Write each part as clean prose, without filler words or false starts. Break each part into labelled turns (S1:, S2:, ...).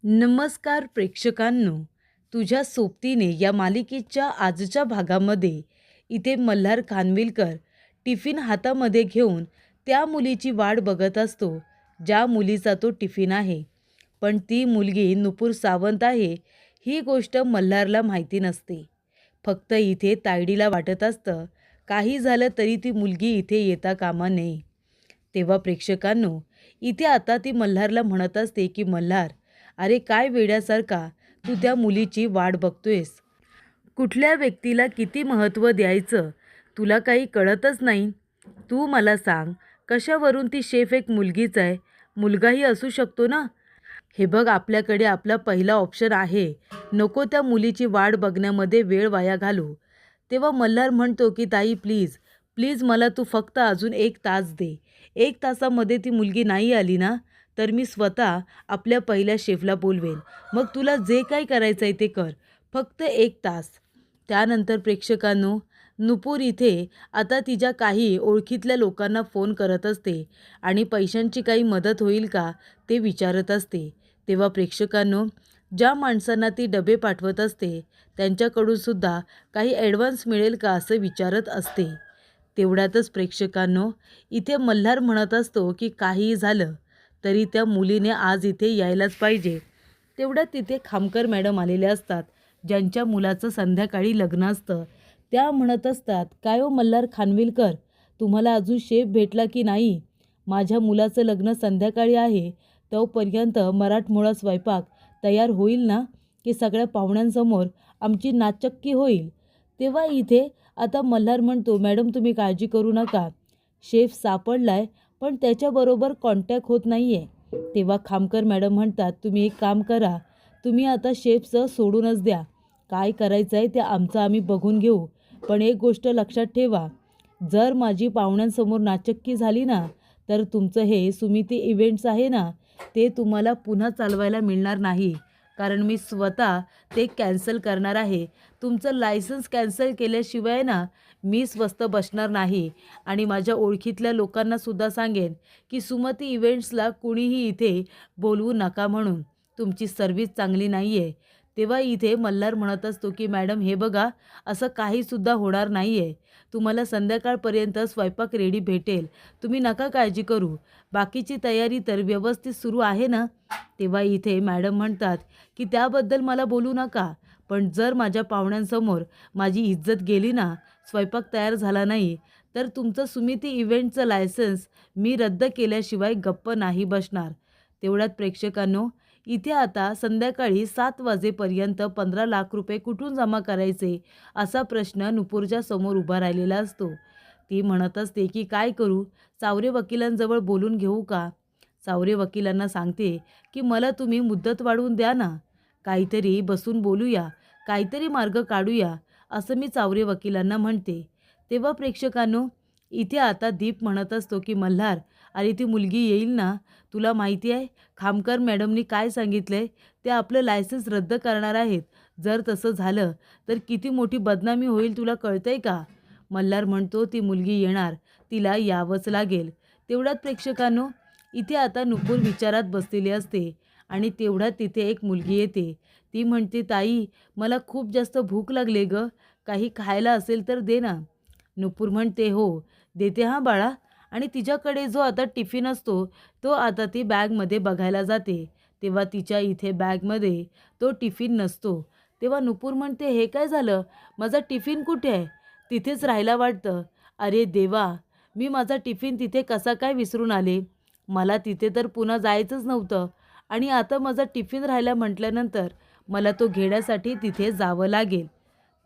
S1: नमस्कार प्रेक्षकांनो, तुझ्या सोबतीने या मालिकेच्या आजच्या भागामध्ये इथे मल्हार खानविलकर टिफिन हातामध्ये घेऊन त्या मुलीची वाट बघत असतो, ज्या मुलीचा तो टिफिन आहे. पण ती मुलगी नुपूर सावंत आहे ही गोष्ट मल्हारला माहिती नसते. फक्त इथे तायडीला वाटत असतं, काही झालं तरी ती मुलगी इथे येता कामा नये. तेव्हा प्रेक्षकांनो, इथे आता ती मल्हारला म्हणत असते की मल्हार, अरे काय वेड्यासारखा तू त्या मुलीची वाट बघतोयस. कुठल्या व्यक्तीला किती महत्त्व द्यायचं तुला काही कळतच नाही. तू मला सांग, कशावरून ती शेफ एक मुलगीच आहे, मुलगाही असू शकतो ना. हे बघ, आपल्याकडे आपला पहिला ऑप्शन आहे. नको त्या मुलीची वाट बघण्यामध्ये वेळ वाया घालू. तेव्हा मल्हार म्हणतो की ताई प्लीज प्लीज मला तू फक्त अजून 1 तास दे. 1 तासामध्ये ती मुलगी नाही आली ना, तर मी स्वतः आपल्या पहिल्या शेफला बोलवेन. मग तुला जे काही करायचं आहे ते कर. फक्त 1 तास. त्यानंतर प्रेक्षकांनो, नुपूर इथे आता तिच्या काही ओळखीतल्या लोकांना फोन करत असते आणि पैशांची काही मदत होईल का ते विचारत असते. तेव्हा प्रेक्षकांनो, ज्या माणसांना ती डबे पाठवत असते त्यांच्याकडून सुद्धा काही ॲडव्हान्स मिळेल का असं विचारत असते. तेवढ्यातच प्रेक्षकांनो, इथे मल्हार म्हणत असतो की काहीही झालं तरी त्या मुलीने आज इथे यायलाच पाहिजे. तेवढ्यात तिथे खामकर मॅडम आलेल्या असतात, ज्यांच्या मुलाचं संध्याकाळी लग्न असतं. त्या म्हणत असतात, काय हो मल्हार खानविलकर, तुम्हाला अजून शेफ भेटला की नाही? माझ्या मुलाचं लग्न संध्याकाळी आहे, तोपर्यंत मराठमोळा स्वयंपाक तयार होईल ना, की सगळ्या पाहुण्यांसमोर आमची नाचक्की होईल. तेव्हा इथे आता मल्हार म्हणतो, मॅडम तुम्ही काळजी करू नका, शेफ सापडलाय, पण त्याच्याबरोबर कॉन्टॅक्ट होत नाही आहे. तेव्हा खामकर मॅडम म्हणतात, तुम्ही एक काम करा, तुम्ही आता शेफचं सोडूनच द्या. काय करायचं आहे ते आमचं आम्ही बघून घेऊ. पण एक गोष्ट लक्षात ठेवा, जर माझी पाहुण्यांसमोर नाचक्की झाली ना, तर तुमचं हे सुमिती इव्हेंट्स आहे ना, ते तुम्हाला पुन्हा चालवायला मिळणार नाही. कारण मी स्वतः ते कॅन्सल करणार आहे. तुमचं लायसन्स कॅन्सल केल्याशिवाय ना मी स्वस्त बसणार नाही. आणि माझ्या ओळखीतल्या लोकांनासुद्धा सांगेन की सुमती इव्हेंट्सला कुणीही इथे बोलवू नका म्हणून. तुमची सर्व्हिस चांगली नाही आहे. तेव्हा इथे मल्हार म्हणत असतो की मॅडम हे बघा, असं काहीसुद्धा होणार नाही आहे. तुम्हाला संध्याकाळपर्यंत स्वयंपाक रेडी भेटेल. तुम्ही नका काळजी करू. बाकीची तयारी तर व्यवस्थित सुरू आहे ना. तेव्हा इथे मॅडम म्हणतात की त्याबद्दल मला बोलू नका. पण जर माझ्या पाहुण्यांसमोर माझी इज्जत गेली ना, स्वयंपाक तयार झाला नाही, तर तुमचं सुमिती इव्हेंटचं लायसन्स मी रद्द केल्याशिवाय गप्प नाही बसणार. तेवढ्यात प्रेक्षकांनो, इथे आता संध्याकाळी 7 वाजेपर्यंत 15 लाख रुपये कुठून जमा करायचे असा प्रश्न नुपूरच्या समोर उभा राहिलेला असतो. ती म्हणत असते की काय करू, चावरे वकिलांजवळ बोलून घेऊ का? चावरे वकिलांना सांगते की मला तुम्ही मुदत वाढवून द्या ना, काहीतरी बसून बोलूया, काहीतरी मार्ग काढूया, असं मी चावरे वकिलांना म्हणते. तेव्हा प्रेक्षकांनो, इथे आता दीप म्हणत असतो की मल्हार, अरे ती मुलगी येईल ना, तुला माहिती आहे खामकर मॅडमनी काय सांगितलंय, ते आपलं लायसन्स रद्द करणार आहेत. जर तसं झालं तर किती मोठी बदनामी होईल तुला कळतंय का? मल्हार म्हणतो ती मुलगी येणार, तिला यावंच लागेल. तेवढ्यात प्रेक्षकांनो, इथे आता नुपूर विचारात बसलेली असते आणि तेवढ्यात तिथे एक मुलगी येते. ती म्हणते, ताई मला खूप जास्त भूक लागले ग, काही खायला असेल तर दे ना. नुपूर म्हणते, हो देते हां बाळा. आणि तिच्याकडे जो आता टिफिन असतो तो आता ती बॅगमध्ये बघायला जाते. तेव्हा तिच्या इथे बॅगमध्ये तो टिफिन नसतो. तेव्हा नुपूर म्हणते, हे काय झालं, माझा टिफिन कुठे आहे? तिथेच राहायला वाटतं. अरे देवा, मी माझा टिफिन तिथे कसा काय विसरून आले. मला तिथे तर पुन्हा जायचंच नव्हतं आणि आता माझा टिफिन राहायला म्हटल्यानंतर मला तो घेण्यासाठी तिथे जावं लागेल.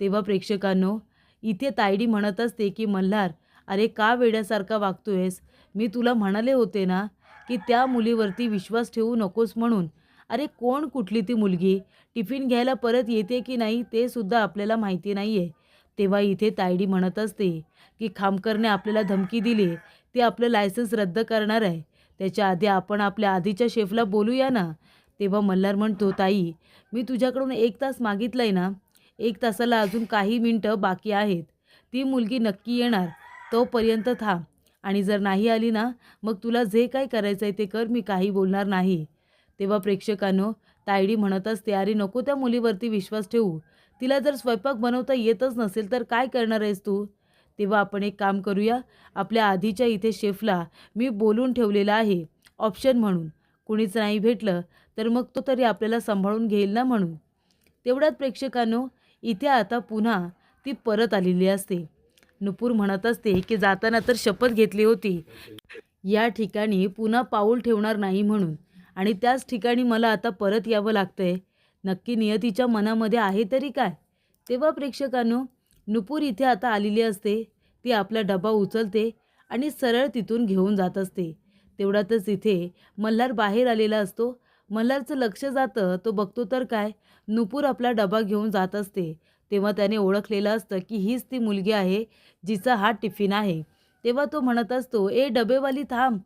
S1: तेव्हा प्रेक्षकांनो, इथे तायडी म्हणत असते की मल्हार, अरे का वेड्यासारखा वागतोयस? मी तुला म्हणाले होते ना की त्या मुलीवरती विश्वास ठेवू नकोस म्हणून. अरे कोण कुठली ती मुलगी, टिफिन घ्यायला परत येते की नाही ते सुद्धा आपल्याला माहिती नाही आहे. तेव्हा इथे तायडी म्हणत असते की खामकरने आपल्याला धमकी दिली, ते आपलं लायसन्स रद्द करणार आहे. त्याच्या आधी आपण आपल्या आधीच्या शेफला बोलूया ना. तेव्हा मल्हार म्हणतो, ताई मी तुझ्याकडून 1 तास मागितलं ना, 1 तासाला अजून काही मिनटं बाकी आहेत. ती मुलगी नक्की येणार, तोपर्यंत थांब. आणि जर नाही आली ना, मग तुला जे काही करायचं आहे ते कर, मी काही बोलणार नाही. तेव्हा प्रेक्षकांनो, तायडी म्हणत असते, अरे नको त्या मुलीवरती विश्वास ठेवू. तिला जर स्वयंपाक बनवता येतच नसेल तर काय करणार आहेस तू? तेव्हा आपण एक काम करूया, आपल्या आधीच्या इथे शेफला मी बोलून ठेवलेलं आहे ऑप्शन म्हणून. कुणीच नाही भेटलं तर मग तो तरी आपल्याला सांभाळून घेईल ना म्हणून. तेवढ्यात प्रेक्षकांनो, इथे आता पुन्हा ती परत आलेली असते. नुपूर म्हणत असते की जाताना तर शपथ घेतली होती या ठिकाणी पुन्हा पाऊल ठेवणार नाही म्हणून, आणि त्याच ठिकाणी मला आता परत यावं लागतंय. नक्की नियतीच्या मनामध्ये आहे तरी काय? तेव्हा प्रेक्षकांनो, नुपूर इथे आता आलेली असते. ती आपला डबा उचलते आणि सरळ तिथून घेऊन जात असते. तेवढ्यातच इथे मल्हार बाहेर आलेला असतो. मल्हारचं लक्ष जातं. तो बघतो तर काय, नुपूर आपला डबा घेऊन जात असते. तेव्हा त्याने ओळखलेलं असतं की हीच ती मुलगी आहे जिचा हा टिफिन आहे. तेव्हा तो म्हणत असतो, ए डबेवाली थांब.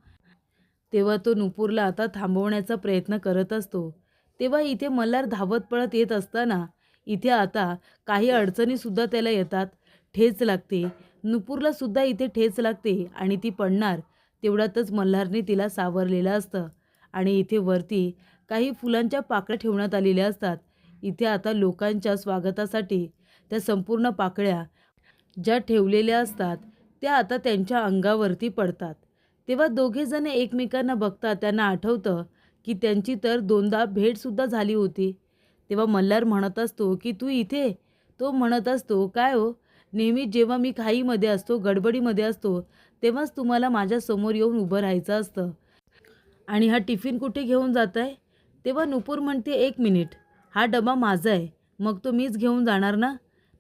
S1: तेव्हा तो नुपूरला आता थांबवण्याचा प्रयत्न करत असतो. तेव्हा इथे मल्हार धावत पळत येत असताना इथे आता काही अडचणीसुद्धा त्याला येतात. ठेच लागते. नुपूरला सुद्धा इथे ठेच लागते आणि ती पडणार. तेवढ्यातच मल्हारने तिला सावरलेलं असतं आणि इथे वरती काही फुलांच्या पाकळ्या ठेवण्यात आलेल्या असतात. इथे आता लोकांच्या स्वागतासाठी त्या संपूर्ण पाकळ्या ज्या ठेवलेल्या असतात त्या आता त्यांच्या अंगावरती पडतात. तेव्हा दोघेजण एकमेकांना बघतात. त्यांना आठवतं की त्यांची तर दोनदा भेटसुद्धा झाली होती. तेव्हा मल्हार म्हणत असतो की तू इथे? तो म्हणत असतो, काय हो, नेहमी जेव्हा मी घाईमध्ये असतो, गडबडीमध्ये असतो, तेव्हाच तुम्हाला माझ्यासमोर येऊन उभं राहायचं असतं. आणि हा टिफिन कुठे घेऊन जाताय? तेव्हा नुपूर म्हणते, एक मिनिट, हा डबा माझा आहे, मग तो मीच घेऊन जाणार ना?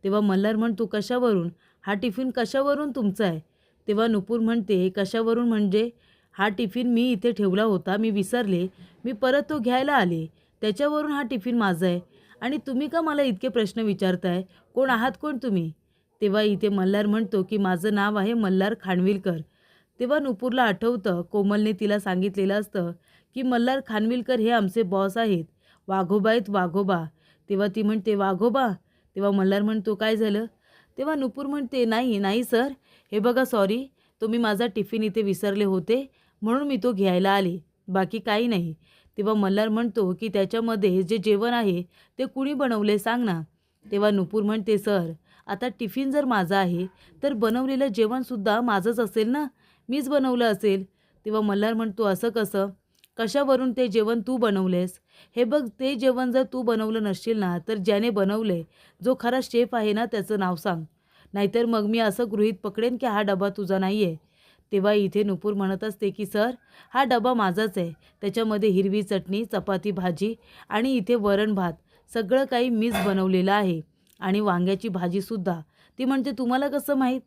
S1: तेव्हा मल्हार म्हणतो, कशावरून? हा टिफिन कशावरून तुमचा आहे? तेव्हा नुपूर म्हणते, कशावरून म्हणजे? हा टिफिन मी इथे ठेवला होता, मी विसरले, मी परत तो घ्यायला आले, त्याच्यावरून हा टिफिन माझा आहे. आणि तुम्ही का मला इतके प्रश्न विचारताय? कोण आहात, कोण तुम्ही? तेव्हा इथे मल्हार म्हणतो की माझं नाव आहे मल्हार खानविलकर. तेव्हा नुपूरला आठवतं कोमलने तिला सांगितलेलं असतं की मल्हार खानविलकर हे आमचे बॉस आहेत, वाघोबा आहेत, वाघोबा. तेव्हा ती म्हणते, वाघोबा? तेव्हा मल्हार म्हणतो, काय झालं? तेव्हा नुपूर म्हणते, नाही नाही सर, हे बघा, सॉरी, तुम्ही माझा टिफिन इथे विसरले होते म्हणून मी तो घ्यायला आले, बाकी काही नाही. तेव्हा मल्हार म्हणतो की त्याच्यामध्ये जे जेवण आहे ते कुणी बनवले सांग ना? तेव्हा नुपूर म्हणते, सर, आता टिफिन जर माझा आहे तर बनवलेलं जेवणसुद्धा माझंच असेल ना, मीच बनवलं असेल. तेव्हा मल्हार म्हणतो, असं कसं? कशावरून ते जेवण तू बनवलेस? हे बघ, ते जेवण जर तू बनवलं नसशील ना तर ज्याने बनवले, जो खरा शेफ आहे ना, त्याचं नाव सांग, नाहीतर मग मी असं गृहीत पकडेन की हा डबा तुझा नाही आहे. तेव्हा इथे नुपूर म्हणत असते की सर, हा डबा माझाच आहे, त्याच्यामध्ये हिरवी चटणी, चपाती, भाजी आणि इथे वरण भात सगळं काही मीच बनवलेलं आहे आणि वांग्याची भाजीसुद्धा. ती म्हणते, तुम्हाला कसं माहीत?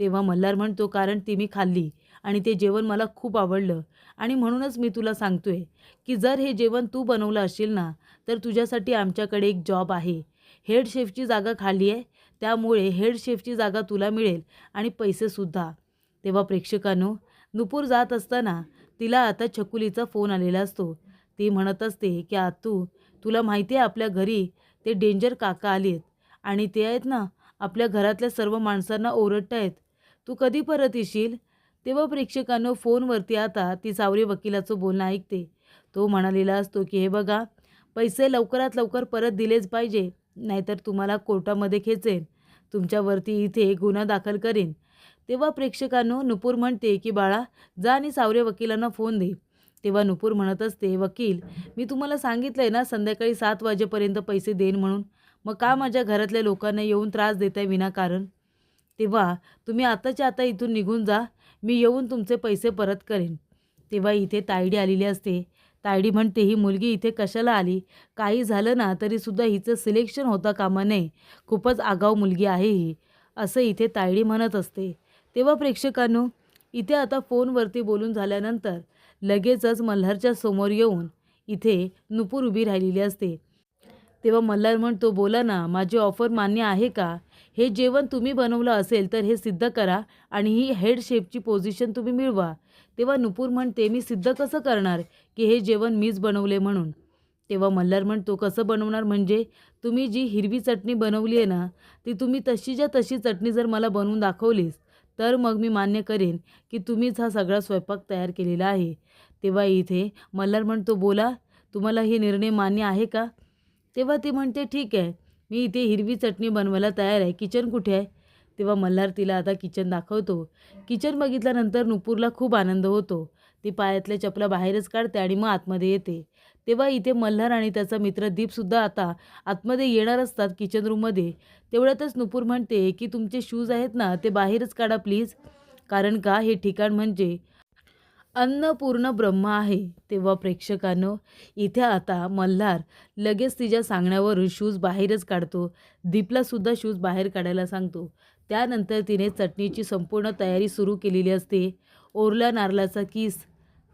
S1: तेव्हा मल्हार म्हणतो, कारण ती मी खाल्ली आणि ते जेवण मला खूप आवडलं आणि म्हणूनच मी तुला सांगतोय की जर हे जेवण तू बनवलं असेल ना तर तुझ्यासाठी आमच्याकडे एक जॉब आहे. हेड शेफची जागा खाली आहे, त्यामुळे हेड शेफची जागा तुला मिळेल आणि पैसेसुद्धा. तेव्हा प्रेक्षकांनो, नुपूर जात असताना तिला आता छकुलीचा फोन आलेला असतो. ती म्हणत असते की आतू, तुला माहिती आहे आपल्या घरी ते डेंजर काका आलेत आणि ते आहेत ना, आपल्या घरातल्या सर्व माणसांना ओरडतायत. तू कधी परत येशील? तेव्हा प्रेक्षकांनो, फोनवरती आता ती सावरी वकिलाचं बोलणं ऐकते. तो म्हणालेला असतो की हे बघा, पैसे लवकरात लवकर परत दिलेच पाहिजे, नाहीतर तुम्हाला कोर्टामध्ये खेचेन, तुमच्यावरती इथे गुन्हा दाखल करेन. तेव्हा प्रेक्षकांनो, नुपूर म्हणते की बाळा, जा आणि सावरे वकिलांना फोन दे. तेव्हा नुपूर म्हणत असते, वकील, मी तुम्हाला सांगितलंय ना संध्याकाळी 7 वाजेपर्यंत पैसे देईन म्हणून, मग का माझ्या घरातल्या लोकांना येऊन त्रास देताय विनाकारण? तेव्हा तुम्ही आताच्या आता इथून निघून जा, मी येऊन तुमचे पैसे परत करेन. तेव्हा इथे तायडी आलेली असते. तायडी म्हणते, ही मुलगी इथे कशाला आली? काही झालं ना तरीसुद्धा हिचं सिलेक्शन होता कामा नये, खूपच आगाऊ मुलगी आहे ही, असं इथे तायडी म्हणत असते. तेव्हा प्रेक्षकांनो, इथे आता फोनवरती बोलून झाल्यानंतर लगेचच मल्हारच्या समोर येऊन इथे नुपूर उभी राहिलेली असते. तेव्हा मल्हार म्हणतो, बोला ना, माझी ऑफर मान्य आहे का? हे जेवण तुम्ही बनवलं असेल तर हे सिद्ध करा आणि ही हेड शेफची पोझिशन तुम्ही मिळवा. तेव्हा नुपूर म्हणते, मी सिद्ध कसं करणार की हे जेवण मीच बनवले म्हणून? तेव्हा मल्हार म्हणतो, कसं बनवणार म्हणजे? तुम्ही जी हिरवी चटणी बनवली आहे ना, ती तुम्ही तशीच्या तशी चटणी जर मला बनवून दाखवलीस तर मग मी मान्य करेन की तुम्हीच हा सगळा स्वयंपाक तयार केलेला आहे. तेव्हा इथे मल्हार म्हणतो, बोला, तुम्हाला हे निर्णय मान्य आहे का? तेव्हा ती म्हणते, "ठीक आहे, मी इथे हिरवी चटणी बनवायला तयार आहे. किचन कुठे आहे?" तेव्हा मल्हार तिला आता किचन दाखवतो. किचन बघितल्यानंतर नुपूरला खूप आनंद होतो. ती पायातल्या चपला बाहेरच काढते आणि मग आतमध्ये येते. तेव्हा इथे मल्हार आणि त्याचा मित्र दीपसुद्धा आता आतमध्ये येणार असतात किचन रूममध्ये. तेवढ्यातच नुपूर म्हणते, की "तुमचे शूज आहेत ना, ते बाहेरच काढा प्लीज. कारण का हे ठिकाण म्हणजे अन्नपूर्ण ब्रह्म आहे." तेव्हा प्रेक्षकांनो, इथे आता मल्हार लगेच तिच्या सांगण्यावरून शूज बाहेरच काढतो. दीपलासुद्धा शूज बाहेर काढायला सांगतो. त्यानंतर तिने चटणीची संपूर्ण तयारी सुरू केलेली असते. ओरल्या नारळाचा किस,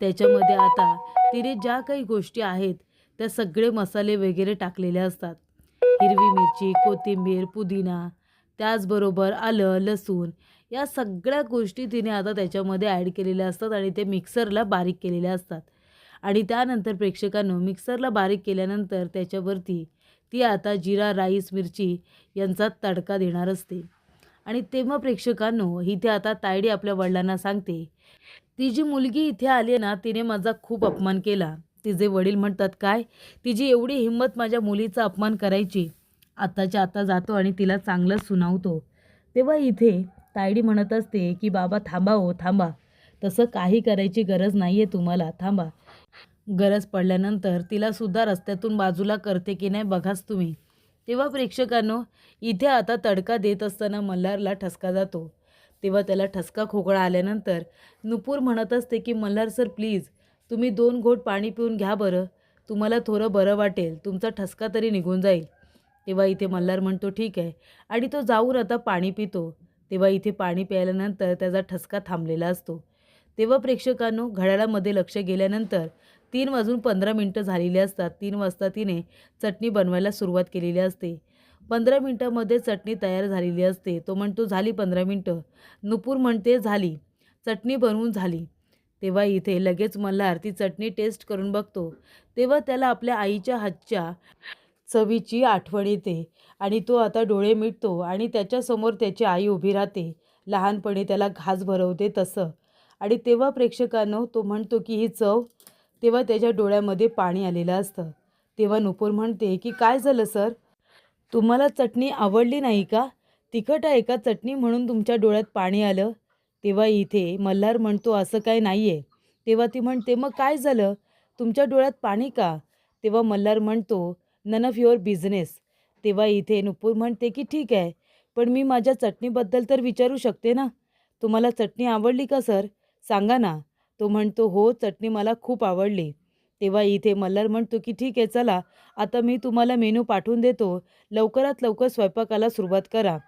S1: त्याच्यामध्ये आता तिने ज्या काही गोष्टी आहेत त्या सगळे मसाले वगैरे टाकलेले असतात. हिरवी मिरची, कोथिंबीर, पुदिना, त्याचबरोबर आलं, लसूण या सगळ्या गोष्टी तिने आता त्याच्यामध्ये ॲड केलेल्या असतात आणि ते मिक्सरला बारीक केलेल्या असतात. आणि त्यानंतर प्रेक्षकांनो, मिक्सरला बारीक केल्यानंतर त्याच्यावरती ती आता जिरा, राईस, मिरची यांचा तडका देणार असते. आणि तेव्हा प्रेक्षकांनो, इथे आता तायडी आपल्या वडिलांना सांगते, "तिची मुलगी इथे आली ना, तिने माझा खूप अपमान केला." तिचे वडील म्हणतात, "काय? तिची एवढी हिंमत माझ्या मुलीचा अपमान करायची? आत्ताच्या आता जातो आणि तिला चांगलंच सुनावतो." तेव्हा इथे तायडी म्हणत असते, की "बाबा थांबा हो, थांबा. तसं काही करायची गरज नाही आहे तुम्हाला, थांबा. गरज पडल्यानंतर तिलासुद्धा रस्त्यातून बाजूला करते की नाही बघाच तुम्ही." तेव्हा प्रेक्षकांनो, इथे आता तडका देत असताना मल्हारला ठसका जातो. तेव्हा त्याला ठसका खोकला आल्यानंतर नुपूर म्हणत असते, की "मल्हार सर प्लीज तुम्ही 2 घोट पाणी पिऊन घ्या बरं. तुम्हाला थोडं बरं वाटेल. तुमचा ठसका तरी निघून जाईल." तेव्हा इथे मल्हार म्हणतो, "ठीक आहे." आणि तो जाऊन आता पाणी पितो. तेव्हा इथे पाणी प्यायल्यानंतर त्याचा ठसका थांबलेला असतो. तेव्हा प्रेक्षकांनो, घड्याळामध्ये लक्ष गेल्यानंतर 3:15 झालेली असतात. 3 वाजता तिने चटणी बनवायला सुरुवात केलेली असते. 15 मिनिटामध्ये चटणी तयार झालेली असते. तो म्हणतो, "झाली 15 मिनिटं." नुपूर म्हणते, "झाली. चटणी बनवून झाली." तेव्हा इथे लगेच मल्हार ती चटणी टेस्ट करून बघतो. तेव्हा त्याला आपल्या आईच्या हातच्या चवीची आठवण येते आणि तो आता डोळे मिटतो आणि त्याच्यासमोर त्याची आई उभी राहते. लहानपणी त्याला घास भरवते तसं. आणि तेव्हा प्रेक्षकांनो, तो म्हणतो, की "ही चव." तेव्हा त्याच्या डोळ्यामध्ये पाणी आलेलं असतं. तेव्हा नुपूर म्हणते, की "काय झालं सर? तुम्हाला चटणी आवडली नाही का? तिखट आहे का चटणी म्हणून तुमच्या डोळ्यात पाणी आलं?" तेव्हा इथे मल्हार म्हणतो, "असं काही नाही आहे." तेव्हा ती म्हणते, "मग काय झालं? तुमच्या डोळ्यात पाणी का?" तेव्हा मल्हार म्हणतो, "नन ऑफ युअर बिझनेस." तेव्हा इथे नुपूर म्हणते, की "ठीक आहे, पण मी माझ्या चटणीबद्दल तर विचारू शकते ना? तुम्हाला चटणी आवडली का सर? सांगा ना." तो म्हणतो, "हो, चटणी मला खूप आवडली." तेव्हा इथे मल्हार म्हणतो, की "ठीक आहे, चला आता मी तुम्हाला मेनू पाठवून देतो. लवकरात लवकर स्वयंपाकाला सुरुवात करा."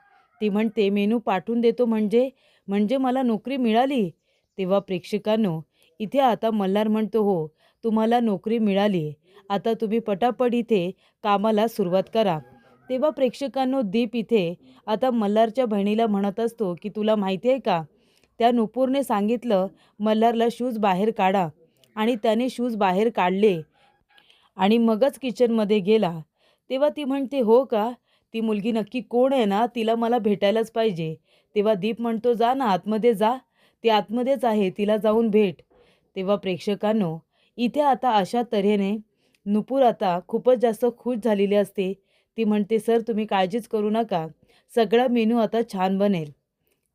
S1: ती म्हणते, "मेनू पाठवून देतो म्हणजे? म्हणजे मला नोकरी मिळाली?" तेव्हा प्रेक्षकांनो, इथे आता मल्हार म्हणतो, "हो, तुम्हाला नोकरी मिळाली. आता तुम्ही पटापट इथे कामाला सुरुवात करा." तेव्हा प्रेक्षकांनो, दीप इथे आता मल्हारच्या बहिणीला म्हणत असतो, की "तुला माहिती आहे का? त्या नुपूरने सांगितलं मल्हारला शूज बाहेर काढा आणि त्याने शूज बाहेर काढले आणि मगच किचनमध्ये गेला." तेव्हा ती म्हणते, "हो का? ती मुलगी नक्की कोण आहे ना? तिला मला भेटायलाच पाहिजे." तेव्हा दीप म्हणतो, "जा ना आतमध्ये जा. ती आतमध्येच आहे. तिला जाऊन भेट." तेव्हा प्रेक्षकांनो, इथे आता अशा तऱ्हेने नुपूर आता खूपच जास्त खुश झालेली असते. ती म्हणते, "सर तुम्ही काळजीच करू नका. सगळा मेनू आता छान बनेल."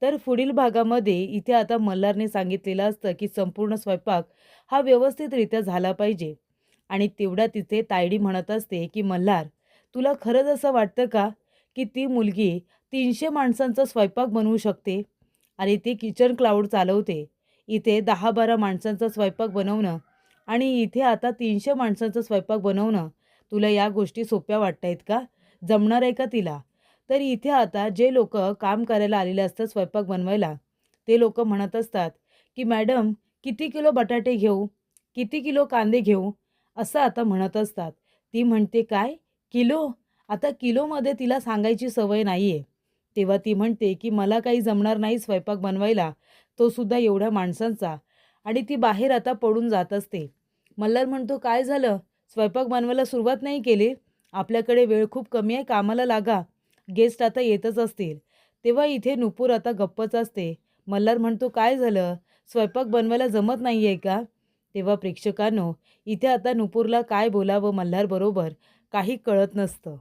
S1: तर पुढील भागामध्ये इथे आता मल्हारने सांगितलेलं असतं, की संपूर्ण स्वयंपाक हा व्यवस्थितरित्या झाला पाहिजे. आणि तेवढ्या तिथे तायडी म्हणत असते, की "मल्हार, तुला खरंच असं वाटतं का, की ती मुलगी 300 माणसांचा स्वयंपाक बनवू शकते? आणि ती किचन क्लाउड चालवते. इथे 10-12 माणसांचा स्वयंपाक बनवणं आणि इथे आता 300 माणसांचा स्वयंपाक बनवणं, तुला या गोष्टी सोप्या वाटतायत का? जमणार आहे का तिला?" तर इथे आता जे लोकं काम करायला आलेले असतात स्वयंपाक बनवायला, ते लोकं म्हणत असतात, की "मॅडम किती किलो बटाटे घेऊ? किती किलो कांदे घेऊ?" असं आता म्हणत असतात. ती म्हणते, "काय? किलो?" आता किलोमध्ये तिला सांगायची सवय नाही आहे. तेव्हा ती म्हणते, की "मला काही जमणार नाही स्वयंपाक बनवायला, तो सुद्धा एवढ्या माणसांचा." आणि ती बाहेर आता पळून जात असते. मल्हार म्हणतो, "काय झालं? स्वयंपाक बनवायला सुरुवात नाही केली? आपल्याकडे वेळ खूप कमी आहे, कामाला लागा. गेस्ट आता येतच असतील." तेव्हा इथे नुपूर आता गप्पच असते. मल्हार म्हणतो, "काय झालं? स्वयंपाक बनवायला जमत नाही आहे का?" तेव्हा प्रेक्षकांनो, इथे आता नुपूरला काय बोलावं मल्हारबरोबर काही कळत नसतं.